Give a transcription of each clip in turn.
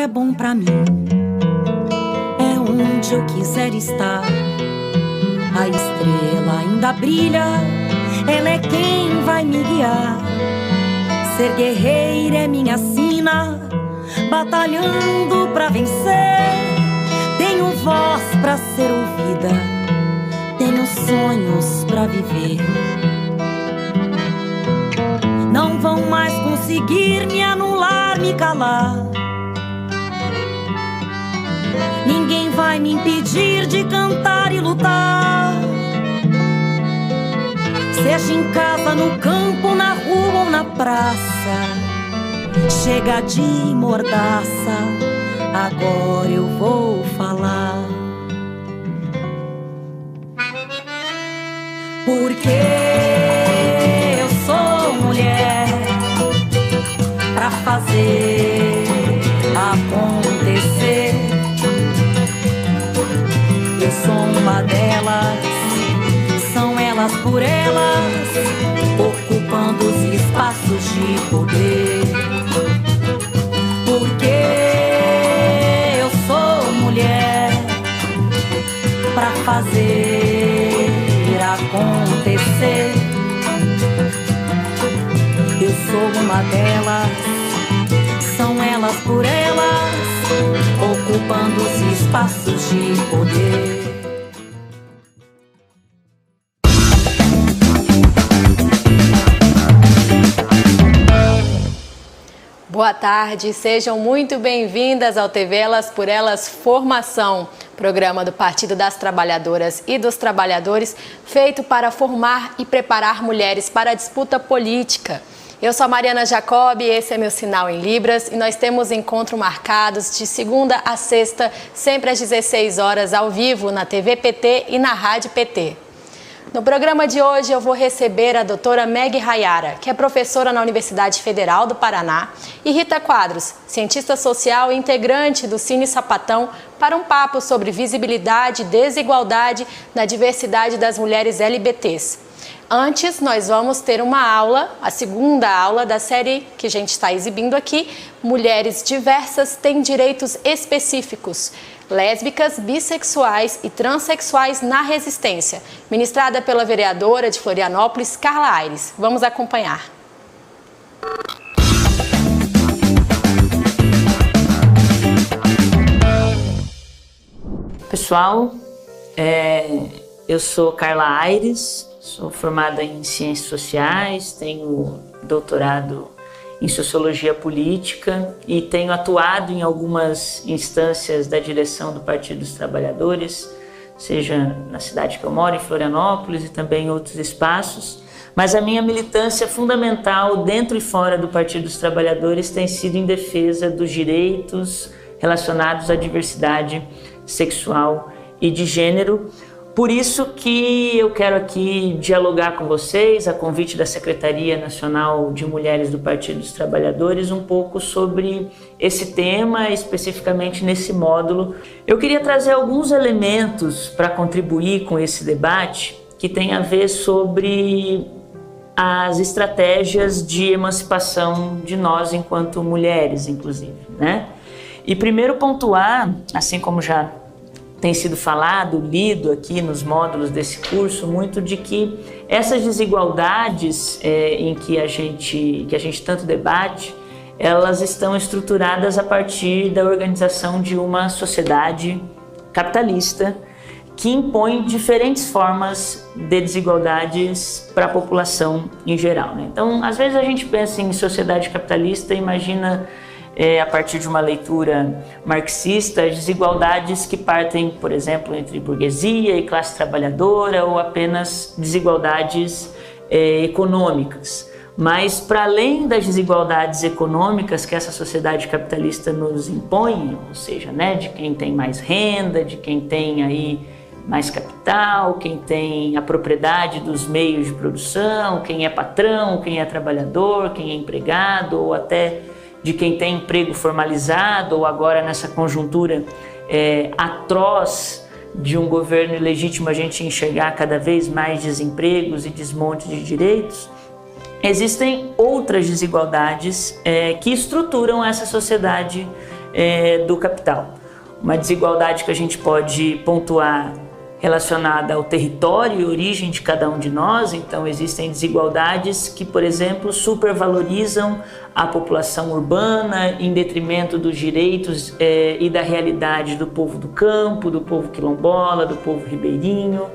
é bom pra mim, é onde eu quiser estar. A estrela ainda brilha, ela é quem vai me guiar. Ser guerreira é minha sina, batalhando pra vencer. Tenho voz pra ser ouvida, tenho sonhos pra viver. Não vão mais conseguir me anular, me calar. Ninguém vai me impedir de cantar e lutar. Seja em casa, no campo, na rua ou na praça, chega de mordaça, agora eu vou falar. Porque eu sou mulher pra fazer acontecer. Eu sou uma delas, são elas por elas, ocupando os espaços de poder. Porque eu sou mulher pra fazer acontecer. Eu sou uma delas, são elas por elas, ocupando os espaços de poder. Boa tarde, sejam muito bem-vindas ao TV Elas por Elas Formação, programa do Partido das Trabalhadoras e dos Trabalhadores, feito para formar e preparar mulheres para a disputa política. Eu sou a Mariana Jacob, esse é meu sinal em Libras e nós temos encontros marcados de segunda a sexta, sempre às 16 horas, ao vivo na TV PT e na Rádio PT. No programa de hoje eu vou receber a doutora Meg Rayara, que é professora na Universidade Federal do Paraná, e Rita Quadros, cientista social e integrante do Cine Sapatão, para um papo sobre visibilidade e desigualdade na diversidade das mulheres LGBTs. Antes, nós vamos ter uma aula, a segunda aula da série que a gente está exibindo aqui, Mulheres Diversas Têm Direitos Específicos, Lésbicas, Bissexuais e Transsexuais na Resistência, ministrada pela vereadora de Florianópolis, Carla Aires. Vamos acompanhar. Pessoal, eu sou Carla Aires, sou formada em Ciências Sociais, tenho doutorado em Sociologia Política e tenho atuado em algumas instâncias da direção do Partido dos Trabalhadores, seja na cidade que eu moro, em Florianópolis, e também em outros espaços. Mas a minha militância fundamental dentro e fora do Partido dos Trabalhadores tem sido em defesa dos direitos relacionados à diversidade sexual e de gênero. Por isso que eu quero aqui dialogar com vocês, a convite da Secretaria Nacional de Mulheres do Partido dos Trabalhadores, um pouco sobre esse tema, especificamente nesse módulo. Eu queria trazer alguns elementos para contribuir com esse debate que tem a ver sobre as estratégias de emancipação de nós enquanto mulheres, inclusive, né? E primeiro pontuar, assim como já tem sido falado, lido aqui nos módulos desse curso, muito de que essas desigualdades em que a gente tanto debate, elas estão estruturadas a partir da organização de uma sociedade capitalista que impõe diferentes formas de desigualdades para a população em geral, né? Então, às vezes a gente pensa em sociedade capitalista e imagina a partir de uma leitura marxista, as desigualdades que partem, por exemplo, entre burguesia e classe trabalhadora ou apenas desigualdades econômicas. Mas, para além das desigualdades econômicas que essa sociedade capitalista nos impõe, ou seja, né, de quem tem mais renda, de quem tem aí mais capital, quem tem a propriedade dos meios de produção, quem é patrão, quem é trabalhador, quem é empregado, ou até de quem tem emprego formalizado, ou agora nessa conjuntura atroz de um governo ilegítimo a gente enxergar cada vez mais desempregos e desmonte de direitos, existem outras desigualdades que estruturam essa sociedade do capital. Uma desigualdade que a gente pode pontuar relacionada ao território e origem de cada um de nós. Então existem desigualdades que, por exemplo, supervalorizam a população urbana em detrimento dos direitos e da realidade do povo do campo, do povo quilombola, do povo ribeirinho.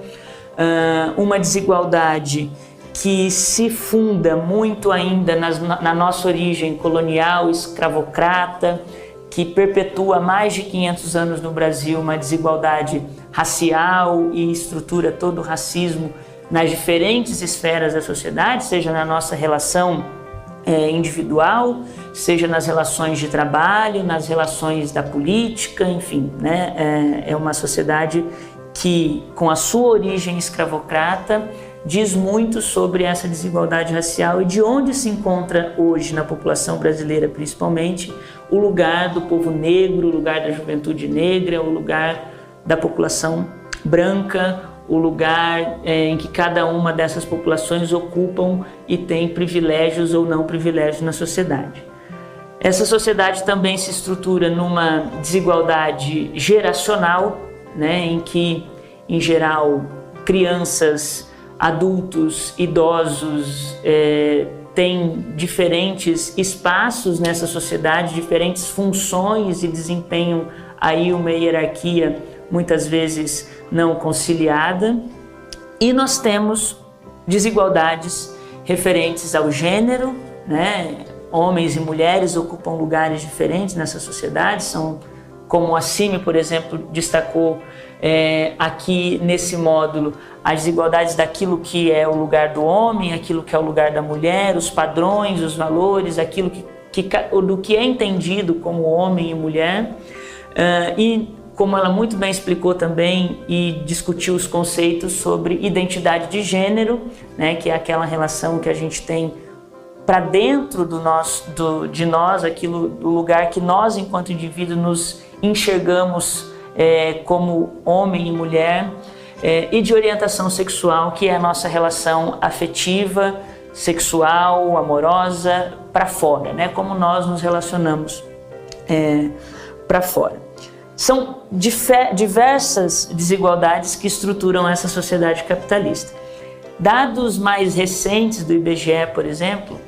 Uma desigualdade que se funda muito ainda na nossa origem colonial, escravocrata, que perpetua há mais de 500 anos no Brasil uma desigualdade racial e estrutura todo o racismo nas diferentes esferas da sociedade, seja na nossa relação individual, seja nas relações de trabalho, nas relações da política, enfim, né? É uma sociedade que, com a sua origem escravocrata, diz muito sobre essa desigualdade racial e de onde se encontra hoje na população brasileira, principalmente, o lugar do povo negro, o lugar da juventude negra, o lugar da população branca, o lugar em que cada uma dessas populações ocupam e tem privilégios ou não privilégios na sociedade. Essa sociedade também se estrutura numa desigualdade geracional, né, em que, em geral, crianças, adultos, idosos têm diferentes espaços nessa sociedade, diferentes funções e desempenham aí uma hierarquia muitas vezes não conciliada. E nós temos desigualdades referentes ao gênero, né? Homens e mulheres ocupam lugares diferentes nessa sociedade, são, como a Cime, por exemplo, destacou aqui nesse módulo, as desigualdades daquilo que é o lugar do homem, aquilo que é o lugar da mulher, os padrões, os valores, aquilo do que é entendido como homem e mulher. E como ela muito bem explicou também e discutiu os conceitos sobre identidade de gênero, né, que é aquela relação que a gente tem para dentro de nós, aquilo, do lugar que nós, enquanto indivíduo, nos enxergamos como homem e mulher, e de orientação sexual, que é a nossa relação afetiva, sexual, amorosa, para fora, né? Como nós nos relacionamos para fora. São diversas desigualdades que estruturam essa sociedade capitalista. Dados mais recentes do IBGE, por exemplo,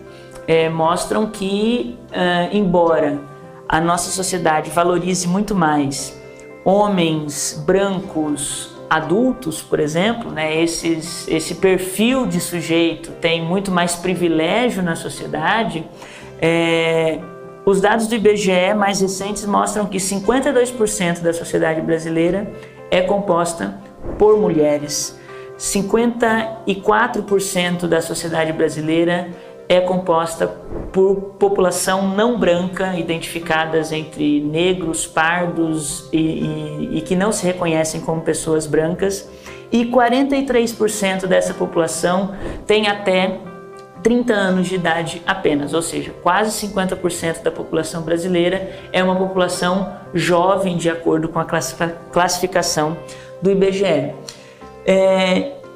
mostram que, embora a nossa sociedade valorize muito mais homens brancos adultos, por exemplo, né, esse perfil de sujeito tem muito mais privilégio na sociedade, os dados do IBGE mais recentes mostram que 52% da sociedade brasileira é composta por mulheres, 54% da sociedade brasileira é composta por população não branca, identificadas entre negros, pardos e que não se reconhecem como pessoas brancas, e 43% dessa população tem até 30 anos de idade apenas, ou seja, quase 50% da população brasileira é uma população jovem, de acordo com a classificação do IBGE.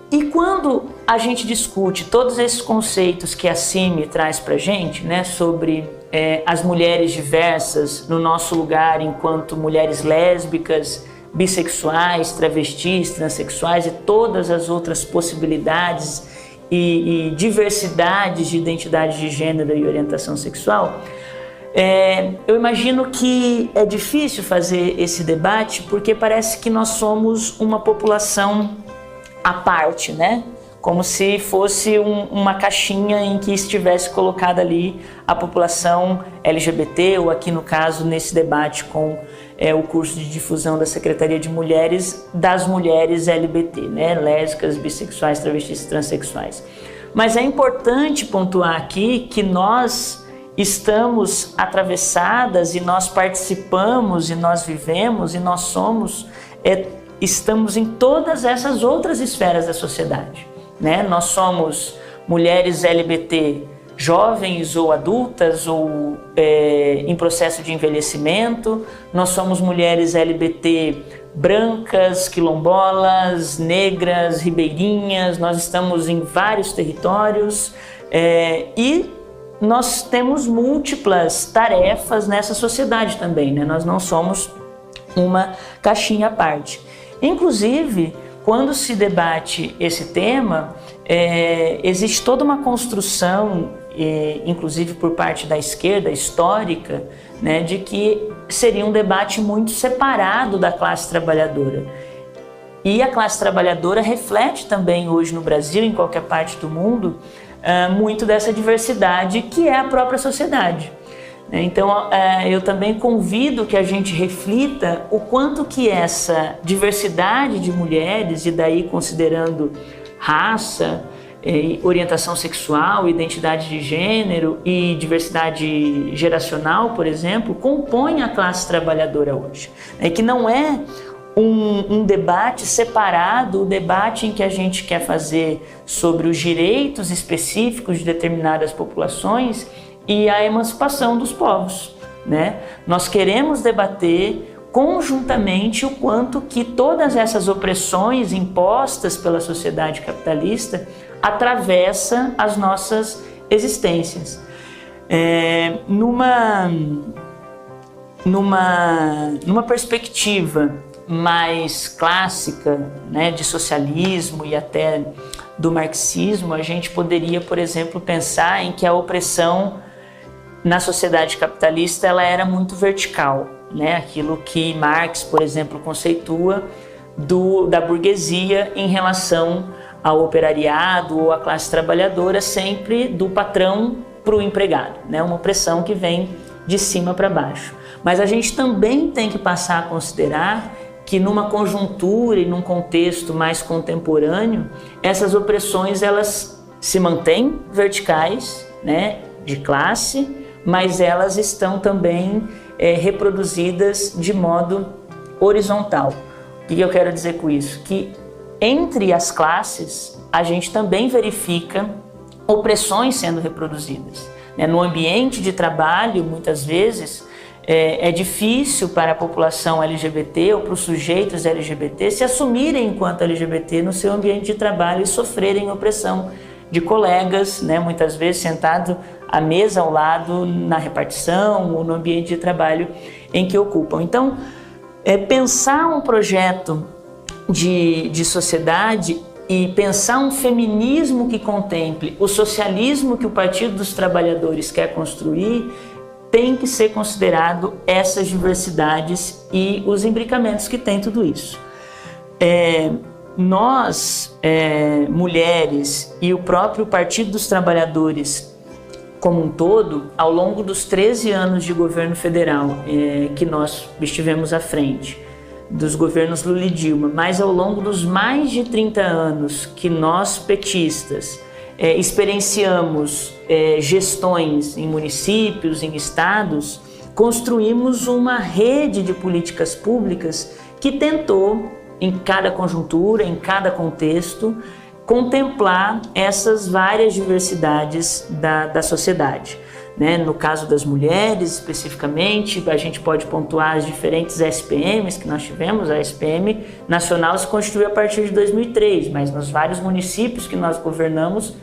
E quando a gente discute todos esses conceitos que a Cime traz para a gente, né, sobre as mulheres diversas no nosso lugar enquanto mulheres lésbicas, bissexuais, travestis, transexuais e todas as outras possibilidades e diversidades de identidade de gênero e orientação sexual, eu imagino que é difícil fazer esse debate porque parece que nós somos uma população à parte, né? Como se fosse uma caixinha em que estivesse colocada ali a população LGBT, ou aqui no caso, nesse debate com o curso de difusão da Secretaria de Mulheres, das mulheres LGBT, né? Lésbicas, bissexuais, travestis e transexuais. Mas é importante pontuar aqui que nós estamos atravessadas e nós participamos e nós vivemos e nós somos, estamos em todas essas outras esferas da sociedade, né? Nós somos mulheres LGBT jovens ou adultas ou em processo de envelhecimento, nós somos mulheres LGBT brancas, quilombolas, negras, ribeirinhas, nós estamos em vários territórios e nós temos múltiplas tarefas nessa sociedade também, né? Nós não somos uma caixinha à parte. Inclusive, quando se debate esse tema, existe toda uma construção, inclusive por parte da esquerda histórica, né, de que seria um debate muito separado da classe trabalhadora. E a classe trabalhadora reflete também hoje no Brasil, em qualquer parte do mundo, muito dessa diversidade que é a própria sociedade. Então, eu também convido que a gente reflita o quanto que essa diversidade de mulheres, e daí considerando raça, orientação sexual, identidade de gênero e diversidade geracional, por exemplo, compõe a classe trabalhadora hoje. Que não é um debate separado, o debate em que a gente quer fazer sobre os direitos específicos de determinadas populações e a emancipação dos povos, né? Nós queremos debater conjuntamente o quanto que todas essas opressões impostas pela sociedade capitalista atravessam as nossas existências. Numa perspectiva mais clássica, né, de socialismo e até do marxismo, a gente poderia, por exemplo, pensar em que a opressão na sociedade capitalista ela era muito vertical, né? Aquilo que Marx, por exemplo, conceitua da burguesia em relação ao operariado ou à classe trabalhadora, sempre do patrão para o empregado, né? Uma opressão que vem de cima para baixo. Mas a gente também tem que passar a considerar que numa conjuntura e num contexto mais contemporâneo, essas opressões elas se mantêm verticais, né, de classe, mas elas estão também reproduzidas de modo horizontal. O que eu quero dizer com isso? Que entre as classes a gente também verifica opressões sendo reproduzidas. No ambiente de trabalho, muitas vezes, é difícil para a população LGBT ou para os sujeitos LGBT se assumirem enquanto LGBT no seu ambiente de trabalho e sofrerem opressão de colegas, né, muitas vezes sentado à mesa ao lado na repartição ou no ambiente de trabalho em que ocupam. Então, pensar um projeto de sociedade e pensar um feminismo que contemple o socialismo que o Partido dos Trabalhadores quer construir tem que ser considerado essas diversidades e os imbricamentos que tem tudo isso. Nós, mulheres e o próprio Partido dos Trabalhadores como um todo, ao longo dos 13 anos de governo federal que nós estivemos à frente, dos governos Lula e Dilma, mas ao longo dos mais de 30 anos que nós, petistas, experienciamos gestões em municípios, em estados, construímos uma rede de políticas públicas que tentou, em cada conjuntura, em cada contexto, contemplar essas várias diversidades da sociedade. No caso das mulheres, especificamente, a gente pode pontuar as diferentes SPMs que nós tivemos. A SPM nacional se constituiu a partir de 2003, mas nos vários municípios que nós governamos,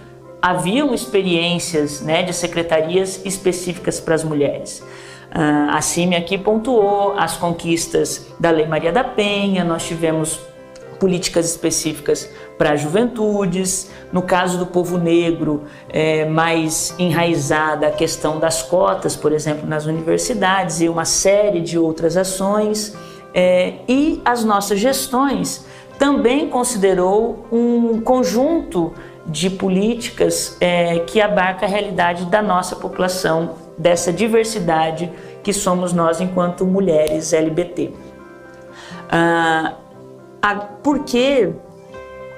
haviam experiências, né, de secretarias específicas para as mulheres. A CIMI aqui pontuou as conquistas da Lei Maria da Penha, nós tivemos políticas específicas para juventudes. No caso do povo negro, mais enraizada a questão das cotas, por exemplo, nas universidades e uma série de outras ações. E as nossas gestões também considerou um conjunto de políticas que abarca a realidade da nossa população, dessa diversidade que somos nós enquanto mulheres LGBT. Por que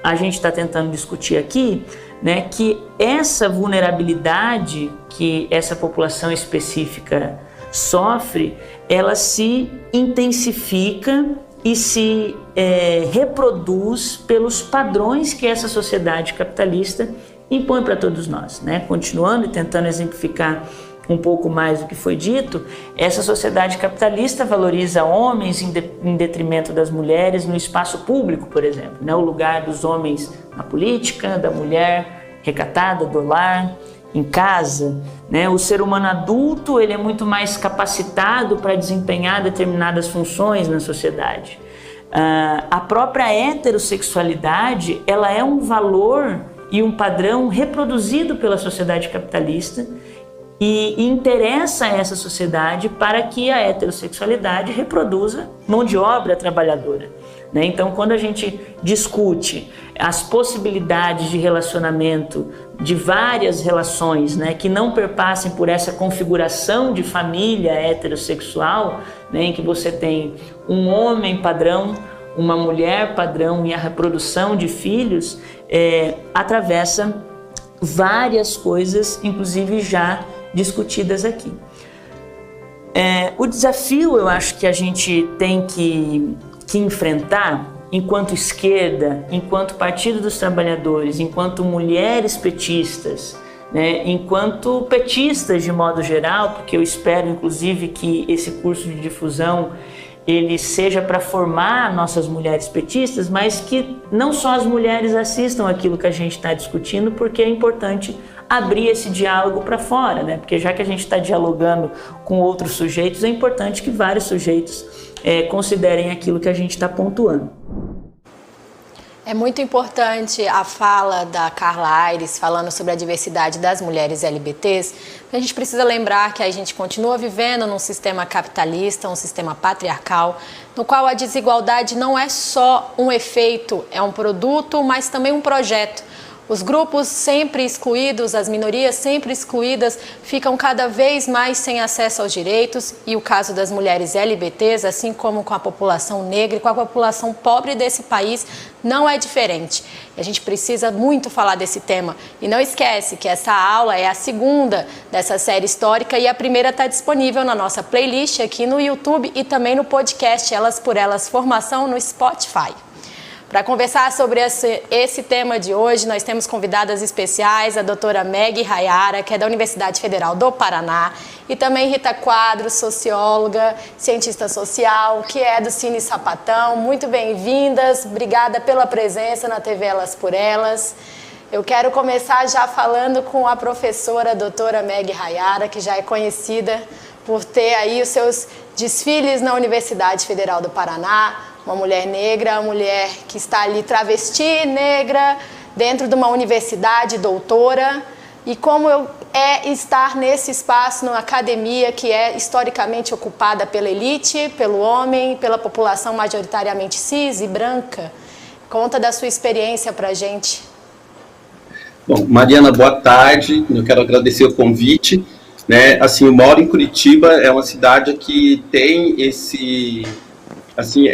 a gente está tentando discutir aqui, né, que essa vulnerabilidade que essa população específica sofre, ela se intensifica e se reproduz pelos padrões que essa sociedade capitalista impõe para todos nós, né? Continuando e tentando exemplificar um pouco mais do que foi dito, essa sociedade capitalista valoriza homens em detrimento das mulheres no espaço público, por exemplo, né? O lugar dos homens na política, da mulher recatada, do lar, em casa, né? O ser humano adulto ele é muito mais capacitado para desempenhar determinadas funções na sociedade. A própria heterossexualidade ela é um valor e um padrão reproduzido pela sociedade capitalista e interessa a essa sociedade para que a heterossexualidade reproduza mão de obra trabalhadora, né? Então, quando a gente discute as possibilidades de relacionamento de várias relações, né, que não perpassem por essa configuração de família heterossexual, né, em que você tem um homem padrão, uma mulher padrão e a reprodução de filhos, atravessa várias coisas, inclusive já discutidas aqui. O desafio, eu acho que a gente tem que enfrentar, enquanto esquerda, enquanto Partido dos Trabalhadores, enquanto mulheres petistas, né, enquanto petistas de modo geral, porque eu espero, inclusive, que esse curso de difusão ele seja para formar nossas mulheres petistas, mas que não só as mulheres assistam aquilo que a gente está discutindo, porque é importante abrir esse diálogo para fora, né? Porque já que a gente está dialogando com outros sujeitos, é importante que vários sujeitos considerem aquilo que a gente está pontuando. É muito importante a fala da Carla Aires falando sobre a diversidade das mulheres LGBTs. A gente precisa lembrar que a gente continua vivendo num sistema capitalista, um sistema patriarcal, no qual a desigualdade não é só um efeito, é um produto, mas também um projeto. Os grupos sempre excluídos, as minorias sempre excluídas, ficam cada vez mais sem acesso aos direitos, e o caso das mulheres LGBTs, assim como com a população negra e com a população pobre desse país, não é diferente. E a gente precisa muito falar desse tema. E não esquece que essa aula é a segunda dessa série histórica e a primeira está disponível na nossa playlist aqui no YouTube e também no podcast Elas por Elas Formação no Spotify. Para conversar sobre esse tema de hoje, nós temos convidadas especiais, a doutora Meg Hayara, que é da Universidade Federal do Paraná, e também Rita Quadros, socióloga, cientista social, que é do Cine Sapatão. Muito bem-vindas, obrigada pela presença na TV Elas por Elas. Eu quero começar já falando com a professora a doutora Meg Hayara, que já é conhecida por ter aí os seus desfiles na Universidade Federal do Paraná, uma mulher negra, uma mulher que está ali travesti negra, dentro de uma universidade, doutora, e como é estar nesse espaço, numa academia que é historicamente ocupada pela elite, pelo homem, pela população majoritariamente cis e branca. Conta da sua experiência para a gente. Bom, Mariana, boa tarde, eu quero agradecer o convite. Né? Assim, eu moro em Curitiba, é uma cidade que tem esse... assim,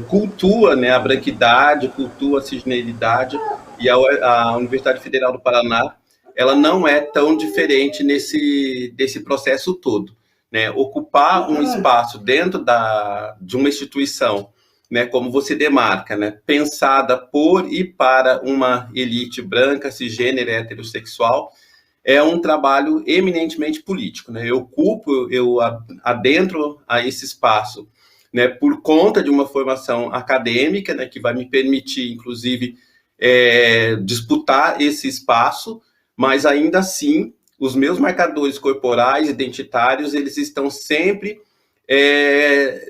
cultua, né, a branquidade, cultua a cisgeneridade, e a Universidade Federal do Paraná, ela não é tão diferente desse processo todo, né? Ocupar um espaço dentro de uma instituição, né, como você demarca, né, pensada por e para uma elite branca, cisgênera, heterossexual, é um trabalho eminentemente político, né? Eu adentro a esse espaço, né, por conta de uma formação acadêmica, né, que vai me permitir, inclusive, disputar esse espaço, mas ainda assim, os meus marcadores corporais, identitários, eles estão sempre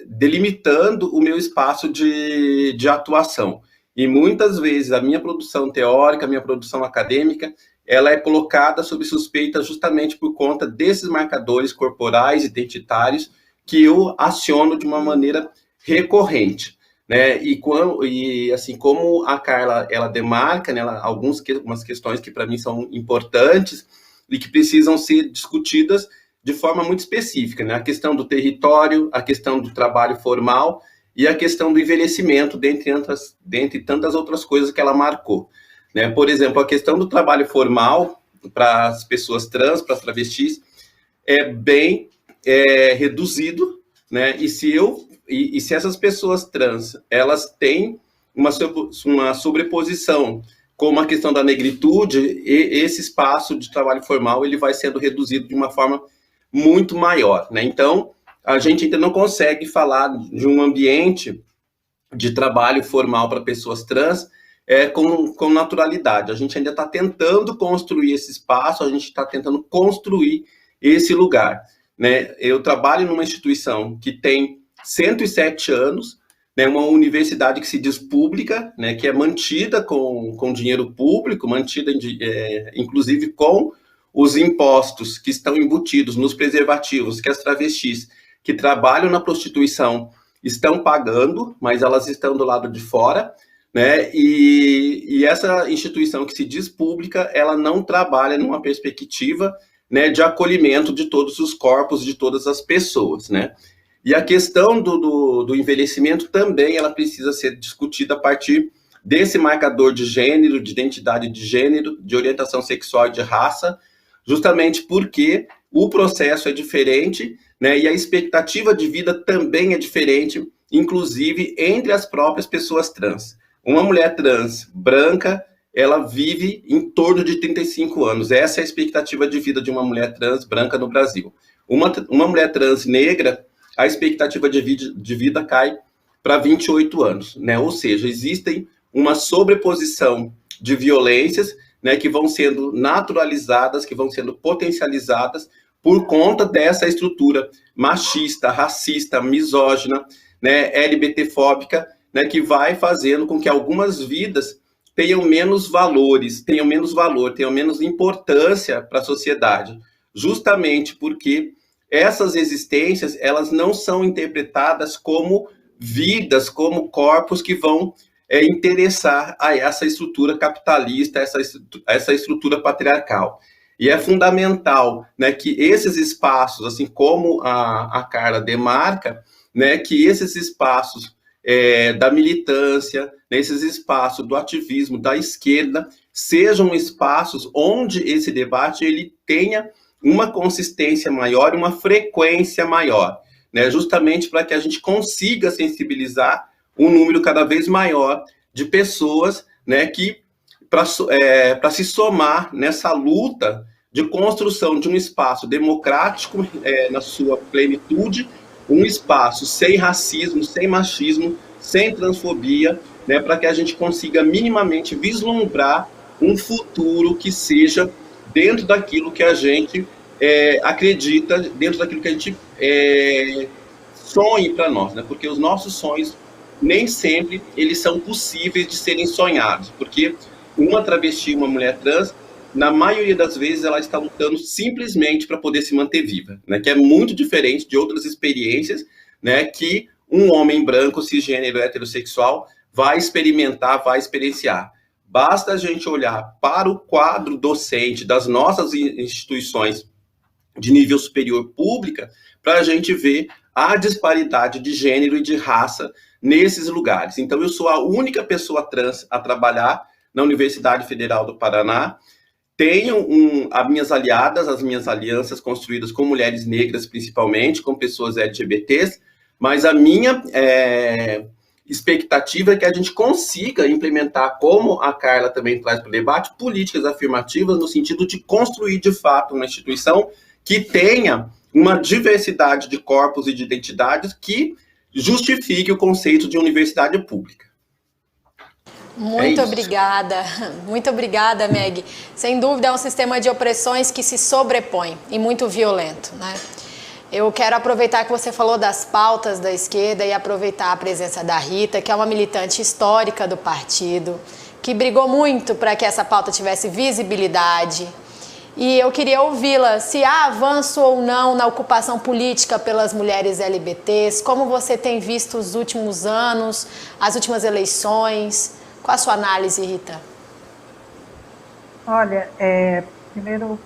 delimitando o meu espaço de atuação. E muitas vezes a minha produção teórica, a minha produção acadêmica, ela é colocada sob suspeita justamente por conta desses marcadores corporais, identitários, que eu aciono de uma maneira recorrente, né? E assim como a Carla ela demarca, né, algumas questões que para mim são importantes e que precisam ser discutidas de forma muito específica, né? A questão do território, a questão do trabalho formal e a questão do envelhecimento, dentre tantas outras coisas que ela marcou, né? Por exemplo, a questão do trabalho formal para as pessoas trans, para as travestis, é bem reduzido, né? E se essas pessoas trans, elas têm uma sobreposição com a questão da negritude, esse espaço de trabalho formal ele vai sendo reduzido de uma forma muito maior, né? Então, a gente ainda não consegue falar de um ambiente de trabalho formal para pessoas trans com naturalidade. A gente ainda está tentando construir esse espaço, a gente está tentando construir esse lugar, né? Eu trabalho numa instituição que tem 107 anos, né, uma universidade que se diz pública, né, que é mantida com dinheiro público, mantida inclusive com os impostos que estão embutidos nos preservativos que as travestis que trabalham na prostituição estão pagando, mas elas estão do lado de fora, né? E essa instituição que se diz pública, ela não trabalha numa perspectiva, né, de acolhimento de todos os corpos, de todas as pessoas, né? E a questão do envelhecimento também, ela precisa ser discutida a partir desse marcador de gênero, de identidade de gênero, de orientação sexual e de raça, justamente porque o processo é diferente, né, e a expectativa de vida também é diferente, inclusive entre as próprias pessoas trans. Uma mulher trans branca, ela vive em torno de 35 anos. Essa é a expectativa de vida de uma mulher trans branca no Brasil. Uma mulher trans negra, a expectativa de vida cai para 28 anos, né? Ou seja, existem uma sobreposição de violências, né, que vão sendo naturalizadas, que vão sendo potencializadas por conta dessa estrutura machista, racista, misógina, né, LGBTfóbica, né, que vai fazendo com que algumas vidas tenham menos valores, tenham menos valor, tenham menos importância para a sociedade, justamente porque essas existências, elas não são interpretadas como vidas, como corpos que vão interessar a essa estrutura capitalista, essa estrutura patriarcal. E é fundamental, né, que esses espaços, assim como a Carla demarca, né, que esses espaços da militância, né, esses espaços do ativismo da esquerda, sejam espaços onde esse debate ele tenha uma consistência maior, uma frequência maior, né, justamente para que a gente consiga sensibilizar um número cada vez maior de pessoas, né, que para se somar nessa luta de construção de um espaço democrático na sua plenitude, um espaço sem racismo, sem machismo, sem transfobia, né, para que a gente consiga minimamente vislumbrar um futuro que seja dentro daquilo que a gente acredita, dentro daquilo que a gente sonhe para nós, né? Porque os nossos sonhos nem sempre eles são possíveis de serem sonhados, porque uma travesti, uma mulher trans, na maioria das vezes ela está lutando simplesmente para poder se manter viva, né? Que é muito diferente de outras experiências, né, que um homem branco, cisgênero, heterossexual vai experimentar, vai experienciar. Basta a gente olhar para o quadro docente das nossas instituições de nível superior pública para a gente ver a disparidade de gênero e de raça nesses lugares. Então, eu sou a única pessoa trans a trabalhar na Universidade Federal do Paraná. Tenho as minhas aliadas, as minhas alianças construídas com mulheres negras, principalmente, com pessoas LGBTs, mas a minha expectativa é que a gente consiga implementar, como a Carla também traz para o debate, políticas afirmativas no sentido de construir, de fato, uma instituição que tenha uma diversidade de corpos e de identidades que justifique o conceito de universidade pública. Muito obrigada, Meg. Sem dúvida é um sistema de opressões que se sobrepõe e muito violento, né? Eu quero aproveitar que você falou das pautas da esquerda e aproveitar a presença da Rita, que é uma militante histórica do partido, que brigou muito para que essa pauta tivesse visibilidade. E eu queria ouvi-la, se há avanço ou não na ocupação política pelas mulheres LGBTs, como você tem visto os últimos anos, as últimas eleições. Qual a sua análise, Rita? Olha, primeiro,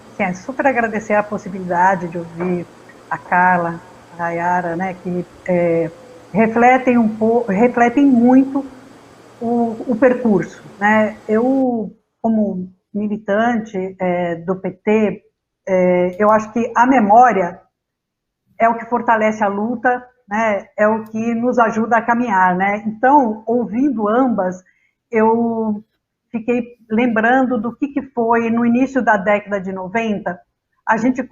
super agradecer a possibilidade de ouvir a Carla, a Rayara, né, que refletem muito o percurso, né? Eu, como militante do PT, eu acho que a memória é o que fortalece a luta, né? É o que nos ajuda a caminhar, né? Então, ouvindo ambas, eu fiquei lembrando do que foi no início da década de 90, a gente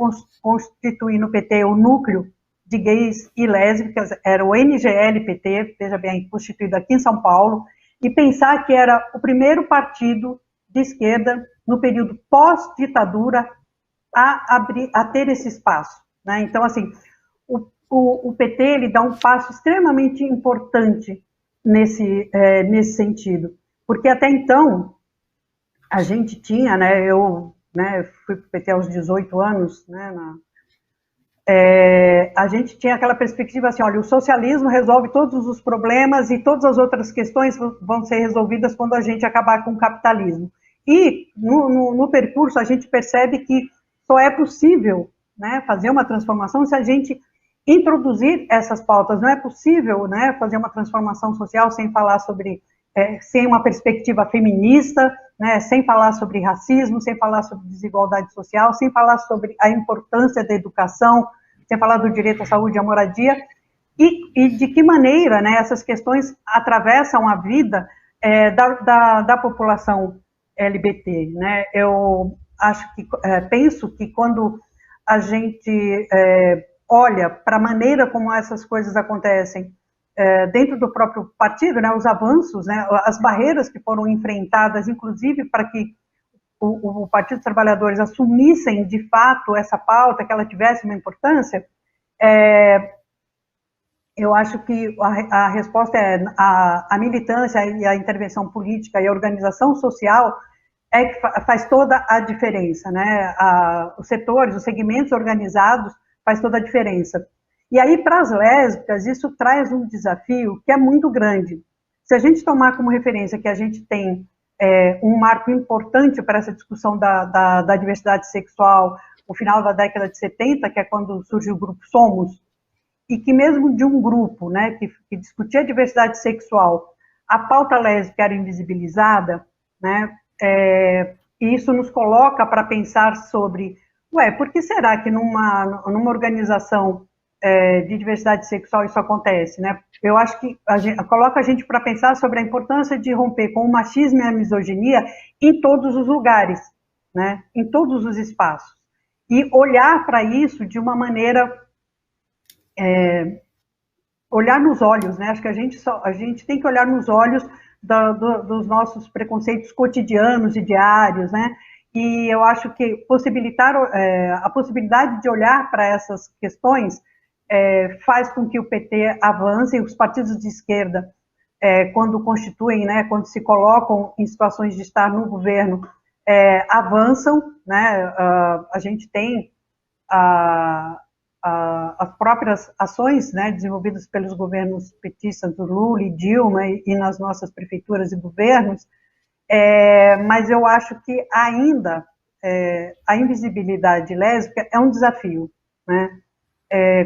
constituir no PT o núcleo de gays e lésbicas, era o NGL-PT, veja bem, constituído aqui em São Paulo, e pensar que era o primeiro partido de esquerda, no período pós-ditadura, a ter esse espaço, né? Então, assim, o PT ele dá um passo extremamente importante nesse sentido, porque até então a gente tinha, né, eu fui para o PT aos 18 anos, né, a gente tinha aquela perspectiva assim, olha, o socialismo resolve todos os problemas e todas as outras questões vão ser resolvidas quando a gente acabar com o capitalismo. E no percurso a gente percebe que só é possível, né, fazer uma transformação se a gente introduzir essas pautas. Não é possível, né, fazer uma transformação social sem falar sobre, sem uma perspectiva feminista, né, sem falar sobre racismo, sem falar sobre desigualdade social, sem falar sobre a importância da educação, sem falar do direito à saúde e à moradia, e de que maneira, né, essas questões atravessam a vida da população LGBT, né? Eu acho que, penso que quando a gente olha para a maneira como essas coisas acontecem dentro do próprio partido, né, os avanços, né, as barreiras que foram enfrentadas, inclusive para que o Partido dos Trabalhadores assumissem de fato essa pauta, que ela tivesse uma importância, eu acho que a resposta é a militância e a intervenção política e a organização social que faz toda a diferença, né? Os setores, os segmentos organizados faz toda a diferença. E aí, para as lésbicas, isso traz um desafio que é muito grande. Se a gente tomar como referência que a gente tem um marco importante para essa discussão da diversidade sexual, o final da década de 70, que é quando surge o grupo Somos, e que mesmo de um grupo, né, que discutia a diversidade sexual, a pauta lésbica era invisibilizada, né, e isso nos coloca para pensar sobre, por que será que numa organização de diversidade sexual isso acontece, né? Eu acho que coloca a gente para pensar sobre a importância de romper com o machismo e a misoginia em todos os lugares, né? Em todos os espaços. E olhar para isso de uma maneira... olhar nos olhos, né? Acho que a gente tem que olhar nos olhos dos nossos preconceitos cotidianos e diários, né? E eu acho que possibilitar a possibilidade de olhar para essas questões faz com que o PT avance, e os partidos de esquerda, quando constituem, né, quando se colocam em situações de estar no governo, avançam, né? A gente tem as próprias ações, né, desenvolvidas pelos governos petistas do Lula e Dilma e nas nossas prefeituras e governos, mas eu acho que ainda a invisibilidade lésbica é um desafio, né?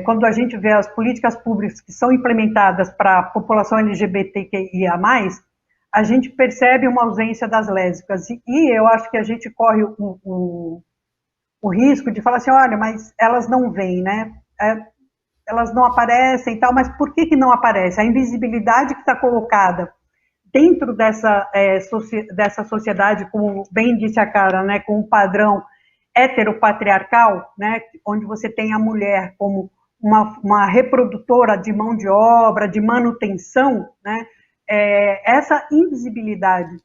Quando a gente vê as políticas públicas que são implementadas para a população LGBTQIA+, a gente percebe uma ausência das lésbicas, e eu acho que a gente corre o risco de falar assim, olha, mas elas não vêm, né? Elas não aparecem e tal, mas por que não aparece? A invisibilidade que está colocada dentro dessa sociedade, como bem disse a Cara, né, com um padrão heteropatriarcal, né, onde você tem a mulher como uma reprodutora de mão de obra, de manutenção, né, essa invisibilidade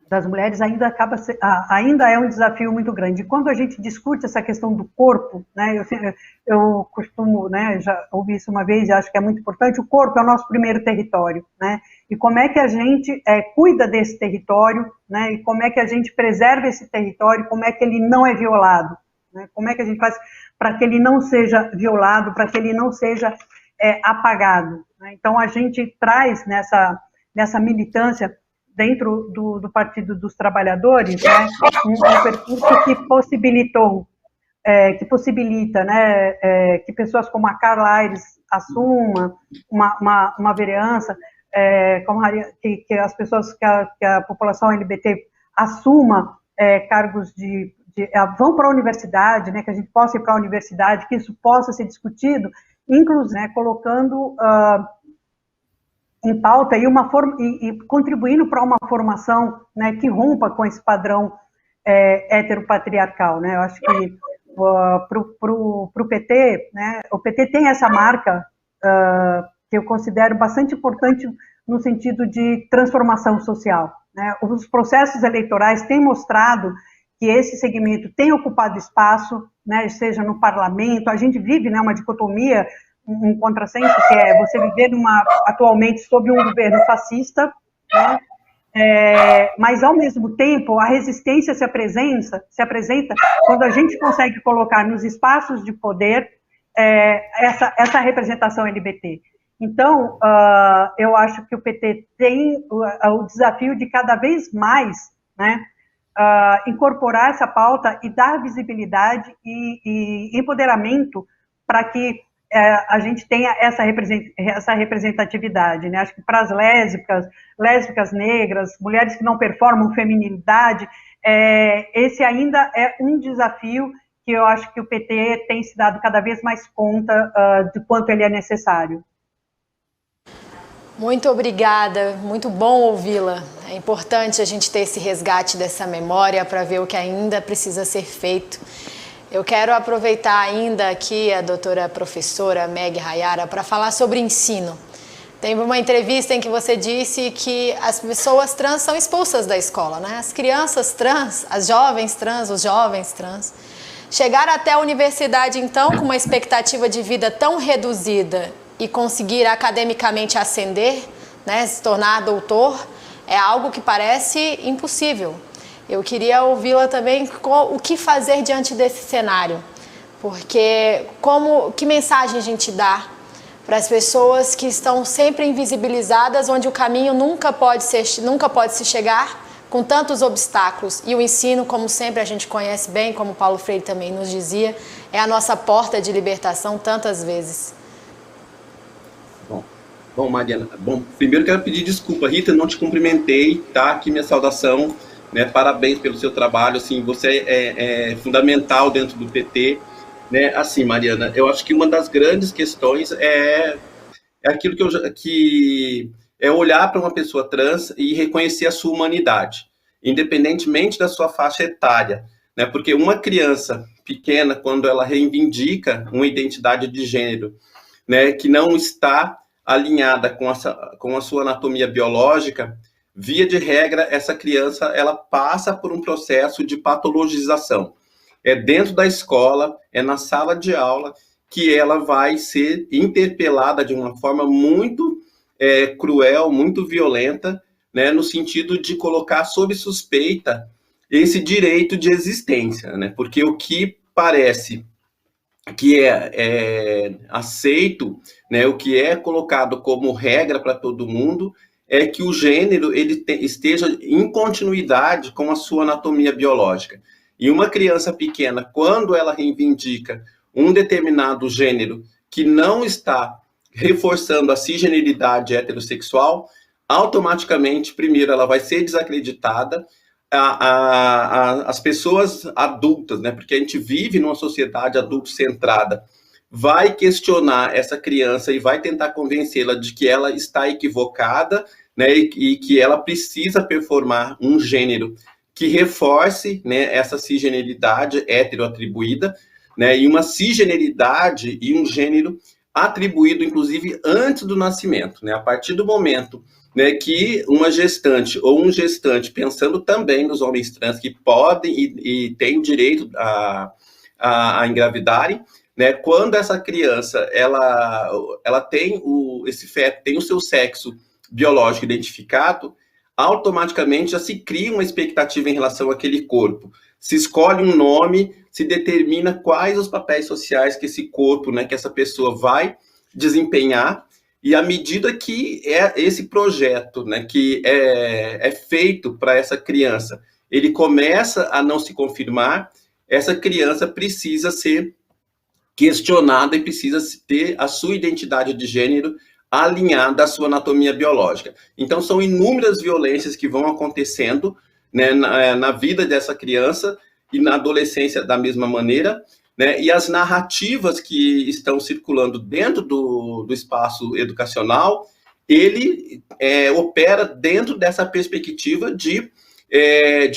das mulheres ainda é um desafio muito grande. Quando a gente discute essa questão do corpo, né, eu costumo, né, já ouvi isso uma vez e acho que é muito importante, o corpo é o nosso primeiro território, né, e como é que a gente cuida desse território, né, e como é que a gente preserva esse território, como é que ele não é violado, né, como é que a gente faz para que ele não seja violado, para que ele não seja apagado, né? Então a gente traz nessa militância dentro do Partido dos Trabalhadores, né, um percurso que possibilita, né, que pessoas como a Carla Aires assuma uma vereança, que as pessoas, que a população LGBT assuma cargos vão para a universidade, né, que a gente possa ir para a universidade, que isso possa ser discutido, inclusive, né, colocando em pauta e contribuindo para uma formação, né, que rompa com esse padrão heteropatriarcal, né? Eu acho que para o PT, né, o PT tem essa marca que eu considero bastante importante no sentido de transformação social, né? Os processos eleitorais têm mostrado que esse segmento tem ocupado espaço, né, seja no parlamento. A gente vive, né, uma dicotomia, um contrassenso, que é você viver atualmente sob um governo fascista, né, mas, ao mesmo tempo, a resistência se apresenta quando a gente consegue colocar nos espaços de poder essa representação LGBT. Então, eu acho que o PT tem o desafio de cada vez mais, né, incorporar essa pauta e dar visibilidade e empoderamento para que a gente tenha essa representatividade, né? Acho que para as lésbicas negras, mulheres que não performam feminilidade, esse ainda é um desafio que eu acho que o PT tem se dado cada vez mais conta de quanto ele é necessário. Muito obrigada, muito bom ouvi-la. É importante a gente ter esse resgate dessa memória para ver o que ainda precisa ser feito. Eu quero aproveitar ainda aqui a doutora professora Meg Hayara para falar sobre ensino. Teve uma entrevista em que você disse que as pessoas trans são expulsas da escola, né? As crianças trans, as jovens trans, os jovens trans. Chegar até a universidade, então, com uma expectativa de vida tão reduzida e conseguir academicamente ascender, né, se tornar doutor, é algo que parece impossível. Eu queria ouvi-la também o que fazer diante desse cenário, porque que mensagem a gente dá para as pessoas que estão sempre invisibilizadas, onde o caminho nunca pode se chegar com tantos obstáculos, e o ensino, como sempre a gente conhece bem, como Paulo Freire também nos dizia, é a nossa porta de libertação tantas vezes. Bom, Mariana, primeiro quero pedir desculpa, Rita, não te cumprimentei, tá? Aqui minha saudação, né? Parabéns pelo seu trabalho, assim, você é fundamental dentro do PT, né? Assim, Mariana, eu acho que uma das grandes questões é aquilo que é olhar para uma pessoa trans e reconhecer a sua humanidade, independentemente da sua faixa etária, né? Porque uma criança pequena, quando ela reivindica uma identidade de gênero, né, que não está alinhada com a sua anatomia biológica, via de regra, essa criança ela passa por um processo de patologização. É dentro da escola, é na sala de aula, que ela vai ser interpelada de uma forma muito cruel, muito violenta, né, no sentido de colocar sob suspeita esse direito de existência, né, porque o que parece que é aceito, né, o que é colocado como regra para todo mundo, é que o gênero esteja em continuidade com a sua anatomia biológica. E uma criança pequena, quando ela reivindica um determinado gênero que não está reforçando a cisgeneridade heterossexual, automaticamente, primeiro, ela vai ser desacreditada. As pessoas adultas, né, porque a gente vive numa sociedade adulto-centrada, vai questionar essa criança e vai tentar convencê-la de que ela está equivocada, né, e que ela precisa performar um gênero que reforce, né, essa cisgeneridade heteroatribuída, né, e uma cisgeneridade e um gênero atribuído, inclusive, antes do nascimento, né, a partir do momento, né, que uma gestante ou um gestante, pensando também nos homens trans que podem e têm direito a engravidarem, né, quando essa criança ela tem esse feto, tem o seu sexo biológico identificado, automaticamente já se cria uma expectativa em relação àquele corpo. Se escolhe um nome, se determina quais os papéis sociais que esse corpo, né, que essa pessoa vai desempenhar. E à medida que esse projeto, né, que é feito para essa criança, ele começa a não se confirmar, essa criança precisa ser questionada e precisa ter a sua identidade de gênero alinhada à sua anatomia biológica. Então, são inúmeras violências que vão acontecendo, né, na vida dessa criança e na adolescência da mesma maneira, né, e as narrativas que estão circulando dentro do espaço educacional, ele opera dentro dessa perspectiva de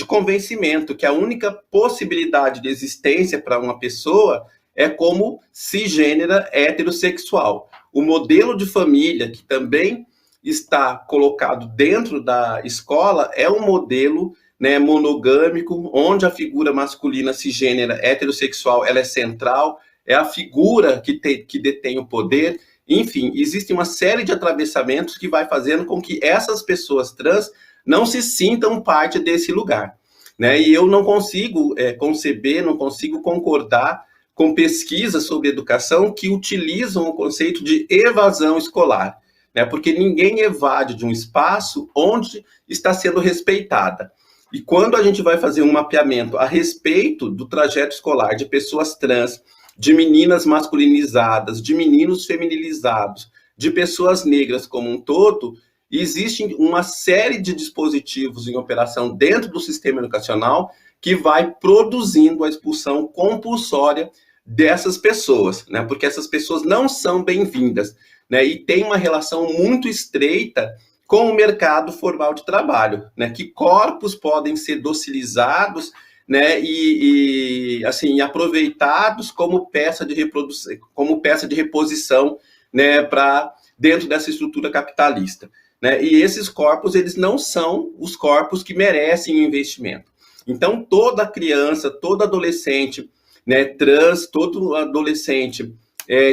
convencimento, que a única possibilidade de existência para uma pessoa é como cisgênera heterossexual. O modelo de família, que também está colocado dentro da escola é um modelo, né, monogâmico, onde a figura masculina cisgênera heterossexual ela é central, é a figura que detém o poder. Enfim, existe uma série de atravessamentos que vai fazendo com que essas pessoas trans não se sintam parte desse lugar, né? E eu não consigo conceber, não consigo concordar com pesquisas sobre educação que utilizam o conceito de evasão escolar, né? Porque ninguém evade de um espaço onde está sendo respeitada. E quando a gente vai fazer um mapeamento a respeito do trajeto escolar de pessoas trans, de meninas masculinizadas, de meninos feminilizados, de pessoas negras como um todo, existe uma série de dispositivos em operação dentro do sistema educacional que vai produzindo a expulsão compulsória dessas pessoas, né? Porque essas pessoas não são bem-vindas, né? E tem uma relação muito estreita com o mercado formal de trabalho, né? Que corpos podem ser docilizados, né, e assim, aproveitados como peça de reprodução, como peça de reposição, né, para dentro dessa estrutura capitalista, né? E esses corpos, eles não são os corpos que merecem o investimento. Então, toda criança, todo adolescente, né, trans, todo adolescente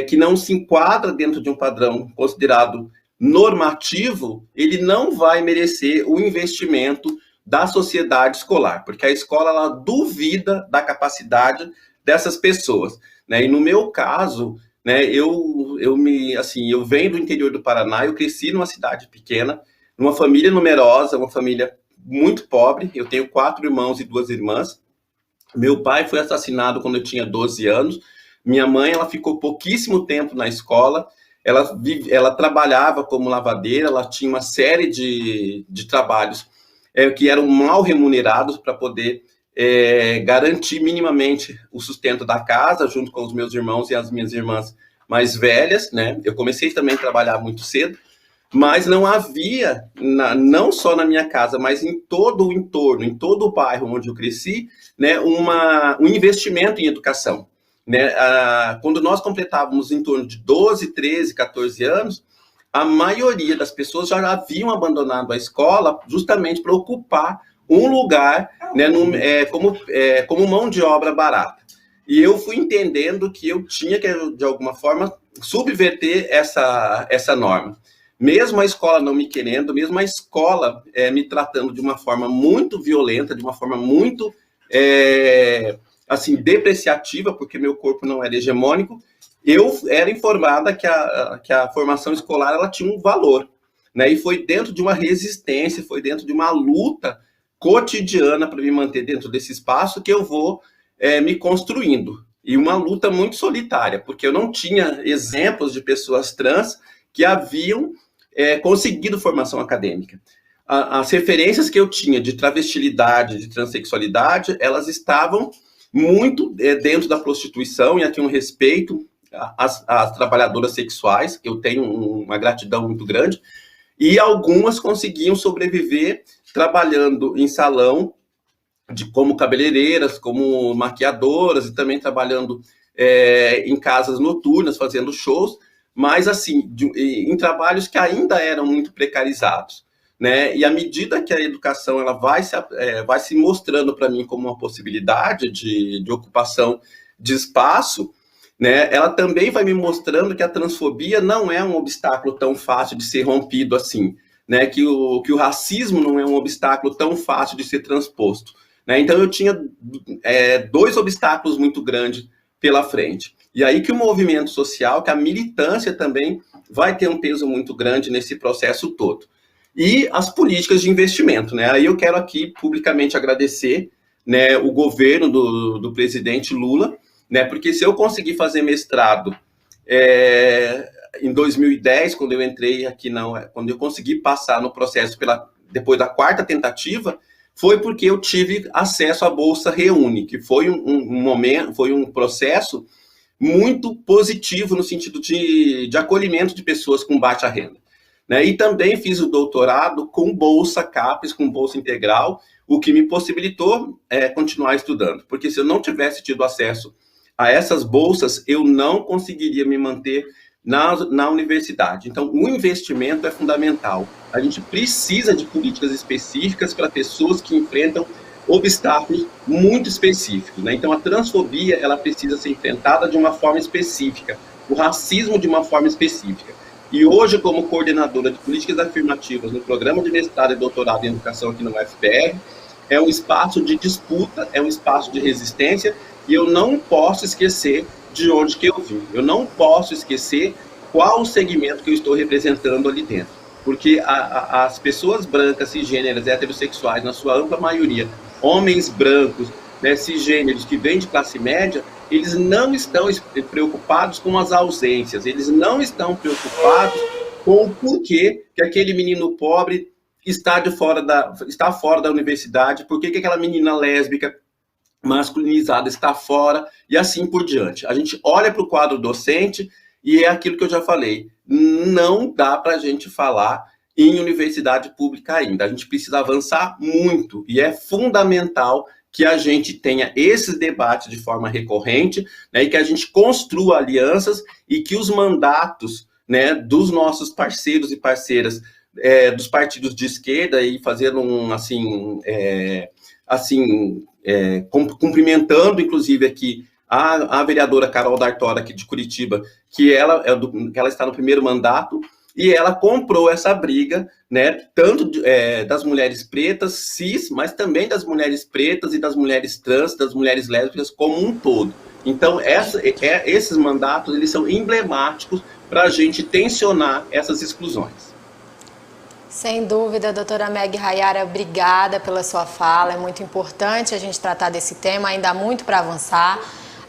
que não se enquadra dentro de um padrão considerado normativo, ele não vai merecer o investimento da sociedade escolar, porque a escola ela duvida da capacidade dessas pessoas, né? E no meu caso, né, eu venho do interior do Paraná, eu cresci numa cidade pequena, numa família numerosa, uma família muito pobre. Eu tenho 4 irmãos e 2 irmãs. Meu pai foi assassinado quando eu tinha 12 anos. Minha mãe, ela ficou pouquíssimo tempo na escola. Ela trabalhava como lavadeira, ela tinha uma série de trabalhos que eram mal remunerados para poder garantir minimamente o sustento da casa, junto com os meus irmãos e as minhas irmãs mais velhas, né? Eu comecei também a trabalhar muito cedo, mas não havia, não só na minha casa, mas em todo o entorno, em todo o bairro onde eu cresci, né, um investimento em educação, né? Quando nós completávamos em torno de 12, 13, 14 anos, a maioria das pessoas já haviam abandonado a escola justamente para ocupar um lugar, né, como mão de obra barata. E eu fui entendendo que eu tinha que, de alguma forma, subverter essa norma. Mesmo a escola não me querendo, mesmo a escola me tratando de uma forma muito violenta, de uma forma muito assim, depreciativa, porque meu corpo não era hegemônico, eu era informada que a formação escolar ela tinha um valor, né? E foi dentro de uma resistência, foi dentro de uma luta cotidiana para me manter dentro desse espaço que eu vou me construindo. E uma luta muito solitária, porque eu não tinha exemplos de pessoas trans que haviam conseguido formação acadêmica. As referências que eu tinha de travestilidade, de transexualidade, elas estavam muito dentro da prostituição, e aqui um respeito às trabalhadoras sexuais, que eu tenho uma gratidão muito grande, e algumas conseguiam sobreviver trabalhando em salão, como cabeleireiras, como maquiadoras, e também trabalhando em casas noturnas, fazendo shows, mas assim, em trabalhos que ainda eram muito precarizados, né? E à medida que a educação ela vai se mostrando para mim como uma possibilidade de ocupação de espaço, né, ela também vai me mostrando que a transfobia não é um obstáculo tão fácil de ser rompido assim, né? Que o racismo não é um obstáculo tão fácil de ser transposto, né? Então eu tinha 2 obstáculos muito grandes pela frente. E aí que o movimento social, que a militância também vai ter um peso muito grande nesse processo todo. E as políticas de investimento, né? Aí eu quero aqui publicamente agradecer, né, o governo do presidente Lula, né? Porque se eu conseguir fazer mestrado em 2010, quando eu entrei aqui, quando eu consegui passar no processo depois da 4ª tentativa, foi porque eu tive acesso à Bolsa Reúne, que foi um processo muito positivo no sentido de acolhimento de pessoas com baixa renda, né? E também fiz o doutorado com bolsa CAPES, com bolsa integral, o que me possibilitou continuar estudando, porque se eu não tivesse tido acesso a essas bolsas, eu não conseguiria me manter na universidade. Então, o investimento é fundamental. A gente precisa de políticas específicas para pessoas que enfrentam obstáculos muito específicos, né? Então, a transfobia, ela precisa ser enfrentada de uma forma específica, o racismo de uma forma específica. E hoje, como coordenadora de políticas afirmativas no programa de mestrado e doutorado em educação aqui no UFPR, é um espaço de disputa, é um espaço de resistência, e eu não posso esquecer de onde que eu vim. Eu não posso esquecer qual o segmento que eu estou representando ali dentro. Porque as pessoas brancas, cisgêneras, heterossexuais, na sua ampla maioria, homens brancos, né, cisgêneros que vêm de classe média, eles não estão preocupados com as ausências, eles não estão preocupados com o porquê que aquele menino pobre está fora da universidade, por que aquela menina lésbica masculinizada está fora, e assim por diante. A gente olha para o quadro docente e é aquilo que eu já falei, não dá para a gente falar em universidade pública ainda. A gente precisa avançar muito e é fundamental que a gente tenha esses debates de forma recorrente, né, e que a gente construa alianças e que os mandatos, né, dos nossos parceiros e parceiras dos partidos de esquerda, e fazendo cumprimentando, inclusive, aqui a vereadora Carol D'Artora, aqui de Curitiba, que ela está no primeiro mandato, e ela comprou essa briga, né, tanto das mulheres pretas, cis, mas também das mulheres pretas e das mulheres trans, das mulheres lésbicas como um todo. Então, esses mandatos, eles são emblemáticos para a gente tensionar essas exclusões. Sem dúvida, doutora Meg Hayara, obrigada pela sua fala. É muito importante a gente tratar desse tema, ainda há muito para avançar.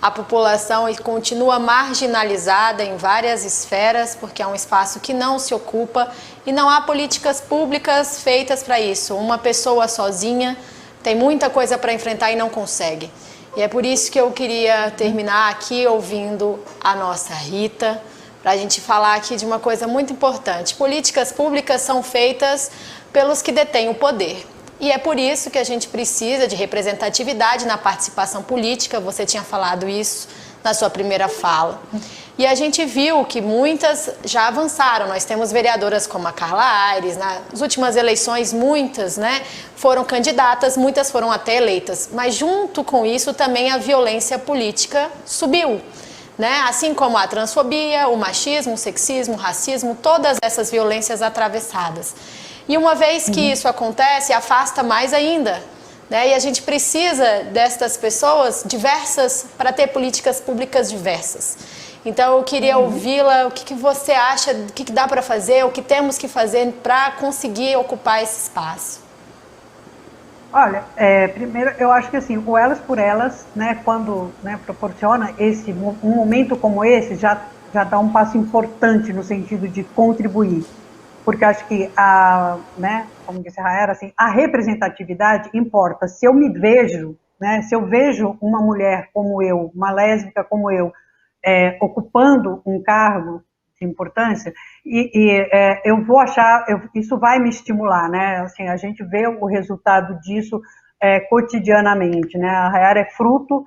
A população continua marginalizada em várias esferas, porque é um espaço que não se ocupa e não há políticas públicas feitas para isso. Uma pessoa sozinha tem muita coisa para enfrentar e não consegue. E é por isso que eu queria terminar aqui ouvindo a nossa Rita, para a gente falar aqui de uma coisa muito importante. Políticas públicas são feitas pelos que detêm o poder. E é por isso que a gente precisa de representatividade na participação política, você tinha falado isso na sua primeira fala. E a gente viu que muitas já avançaram, nós temos vereadoras como a Carla Aires, nas últimas eleições muitas, né, foram candidatas, muitas foram até eleitas, mas junto com isso também a violência política subiu. Né? Assim como a transfobia, o machismo, o sexismo, o racismo, todas essas violências atravessadas. E uma vez que isso acontece, afasta mais ainda. Né? E a gente precisa destas pessoas diversas para ter políticas públicas diversas. Então eu queria ouvi-la, o que você acha, o que dá para fazer, o que temos que fazer para conseguir ocupar esse espaço. Olha, primeiro eu acho que assim, o Elas por Elas, né, quando, né, proporciona um momento como esse, já dá um passo importante no sentido de contribuir, porque acho que como disse a Hayara, assim, a representatividade importa. Se eu me vejo, né, se eu vejo uma mulher como eu, uma lésbica como eu, ocupando um cargo de importância, eu vou achar, isso vai me estimular, né? Assim, a gente vê o resultado disso cotidianamente, né? A Hayara é fruto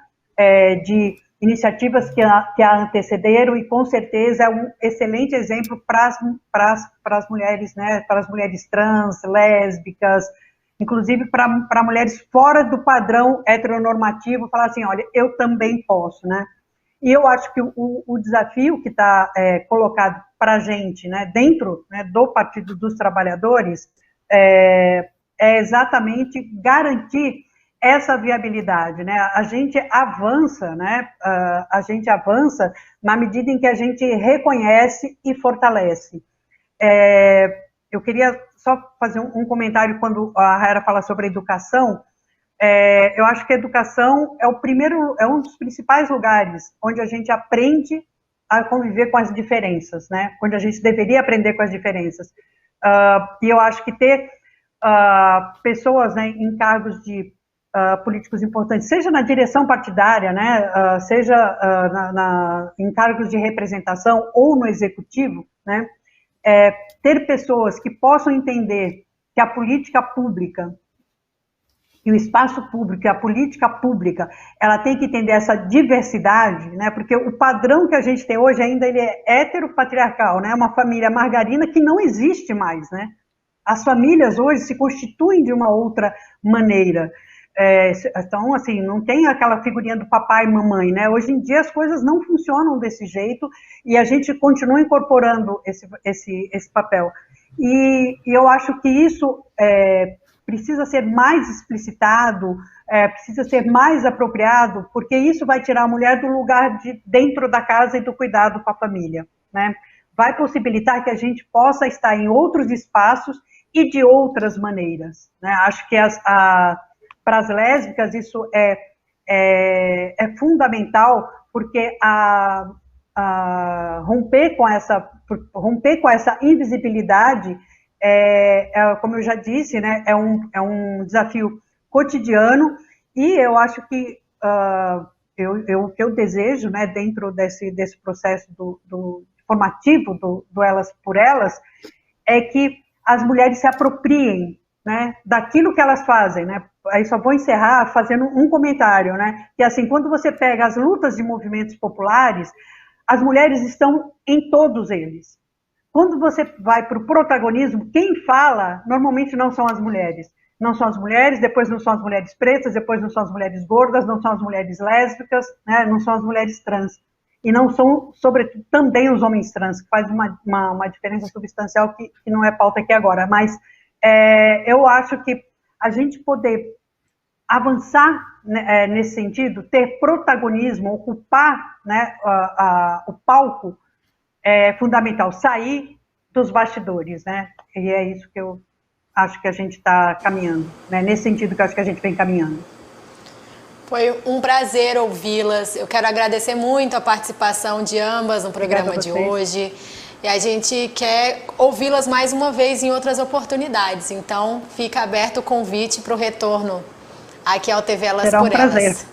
de iniciativas que a antecederam e com certeza é um excelente exemplo para as mulheres, né? Para as mulheres trans, lésbicas, inclusive para mulheres fora do padrão heteronormativo, falar assim, olha, eu também posso, né? E eu acho que o desafio que está colocado para a gente, né, dentro, né, do Partido dos Trabalhadores, é exatamente garantir essa viabilidade, né? A gente avança, né? A gente avança na medida em que a gente reconhece e fortalece. Eu queria só fazer um comentário quando a Hayara fala sobre a educação. Eu acho que a educação é um dos principais lugares onde a gente aprende a conviver com as diferenças, né? Onde a gente deveria aprender com as diferenças. E eu acho que ter pessoas, né, em cargos de políticos importantes, seja na direção partidária, né, seja em cargos de representação ou no executivo, né, ter pessoas que possam entender que a política pública e o espaço público e a política pública, ela tem que entender essa diversidade, né? Porque o padrão que a gente tem hoje ainda ele é heteropatriarcal, né? Uma família margarina que não existe mais, né? As famílias hoje se constituem de uma outra maneira. Então, assim, não tem aquela figurinha do papai e mamãe, né? Hoje em dia as coisas não funcionam desse jeito e a gente continua incorporando esse papel. E eu acho que isso precisa ser mais explicitado, precisa ser mais apropriado, porque isso vai tirar a mulher do lugar de dentro da casa e do cuidado com a família, né? Vai possibilitar que a gente possa estar em outros espaços e de outras maneiras, né? Acho que para as lésbicas isso é fundamental, porque romper com essa invisibilidade, como eu já disse, né, é um desafio cotidiano, e eu acho que o que eu desejo, né, dentro desse processo formativo do Elas por Elas, é que as mulheres se apropriem, né, daquilo que elas fazem, né? Aí só vou encerrar fazendo um comentário, né, que assim, quando você pega as lutas de movimentos populares, as mulheres estão em todos eles. Quando você vai para o protagonismo, quem fala normalmente não são as mulheres. Não são as mulheres, depois não são as mulheres pretas, depois não são as mulheres gordas, não são as mulheres lésbicas, né, não são as mulheres trans. E não são, sobretudo, também os homens trans, que faz uma diferença substancial que não é pauta aqui agora. Mas eu acho que a gente poder avançar, né, nesse sentido, ter protagonismo, ocupar, né, o palco, é fundamental, sair dos bastidores, né? E é isso que eu acho que a gente está caminhando, né? Nesse sentido que eu acho que a gente vem caminhando. Foi um prazer ouvi-las. Eu quero agradecer muito a participação de ambas no programa de hoje. E a gente quer ouvi-las mais uma vez em outras oportunidades. Então, fica aberto o convite para o retorno aqui ao TV Elas por Elas.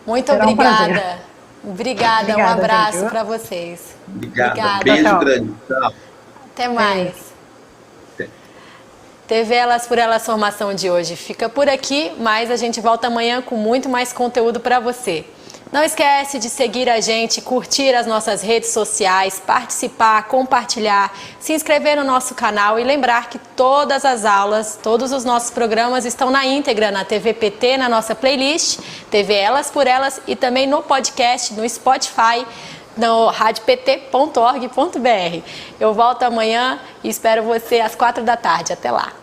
Muito obrigada. Obrigada, um abraço para vocês. Obrigada. Beijo tchau. Grande. Tchau. Até mais. TV Elas por Elas Formação de hoje fica por aqui, mas a gente volta amanhã com muito mais conteúdo para você. Não esquece de seguir a gente, curtir as nossas redes sociais, participar, compartilhar, se inscrever no nosso canal e lembrar que todas as aulas, todos os nossos programas estão na íntegra na TV PT, na nossa playlist, TV Elas por Elas e também no podcast, no Spotify, no radiopt.org.br. Eu volto amanhã e espero você às 4 da tarde. Até lá!